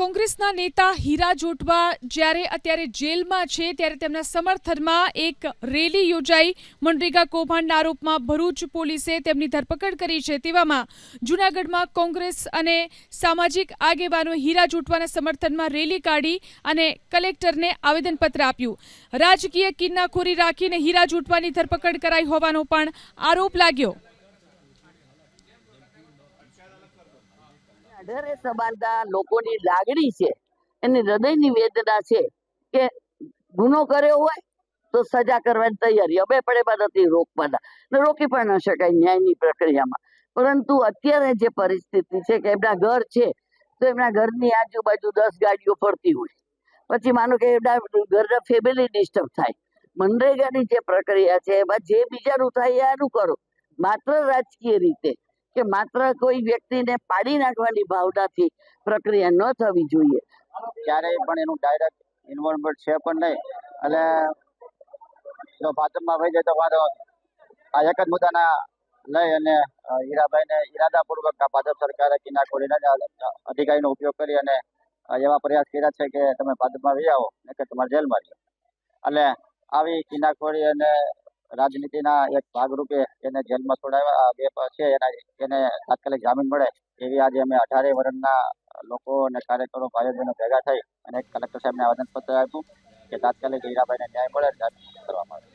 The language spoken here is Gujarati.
કોંગ્રેસના નેતા હીરા જોટવા જ્યારે અત્યારે જેલમાં છે ત્યારે તેમના સમર્થનમાં એક રેલી યોજાઈ મનરેગા કૌભાંડના આરોપમાં ભરૂચ પોલીસે તેમની ધરપકડ કરી છે। તેવામાં જૂનાગઢમાં કોંગ્રેસ અને સામાજિક આગેવાનો હીરા જોટવાના સમર્થનમાં રેલી કાઢી અને કલેક્ટરને આવેદનપત્ર આપ્યું। રાજકીય કિન્નાખોરી રાખીને હીરા જોટવાની ધરપકડ કરાઈ હોવાનો પણ આરોપ લાગ્યો। અઢારે સમાજના લોકોની લાગણી છે, એની હૃદયની વેદના છે કે ગુનો કર્યો હોય તો સજા કરવાની તૈયારી અમે પણ એમાં નથી રોકવાના ને રોકી પણ ન શકાય ન્યાયની પ્રક્રિયામાં। પરંતુ અત્યારે જે પરિસ્થિતિ છે કે એમના ઘર છે તો એમના ઘરની આજુબાજુ 10 ગાડીઓ ફરતી હોય, પછી માનો કે એમના ઘરના ફેમિલી ડિસ્ટર્બ થાય। મનરેગાની જે પ્રક્રિયા છે એમાં જે બીજાનું થાય એ આનું કરો, માત્ર રાજકીય રીતે કે માત્ર કોઈ વ્યક્તિને પાડી નાખવાની ભાવનાથી પ્રક્રિયા ન થવી જોઈએ। ક્યારેય પણ એનું ડાયરેક્ટ ઇન્વોલ્વમેન્ટ છે પણ નહીં, એટલે જો ભાજપમાં વહી જાય તો વાંધો આ એક જ મુદ્દાના લઈ અને હીરાભાઈને ઈરાદાપૂર્વક ભાજપ સરકારે કિન્નાખોરીના અધિકારીનો ઉપયોગ કરી અને એવા પ્રયાસ કર્યા છે કે તમે ભાજપમાં વહી આવો ને કે તમારે જેલમાં રહ્યો। એટલે આવી કિન્નાખોરી અને રાજનીતિના એક ભાગરૂપે એને જેલમાં છોડાવ્યા છે, એને તાત્કાલિક જામીન મળે એવી આજે અમે 18 વર્ષના લોકો અને કાર્યકરો ભાઈઓ બહેનો ભેગા થઈ અને કલેક્ટર સાહેબને આવેદનપત્ર આપ્યું કે તાત્કાલિક હીરાભાઈને ન્યાય મળે જામીન કરવામાં આવે।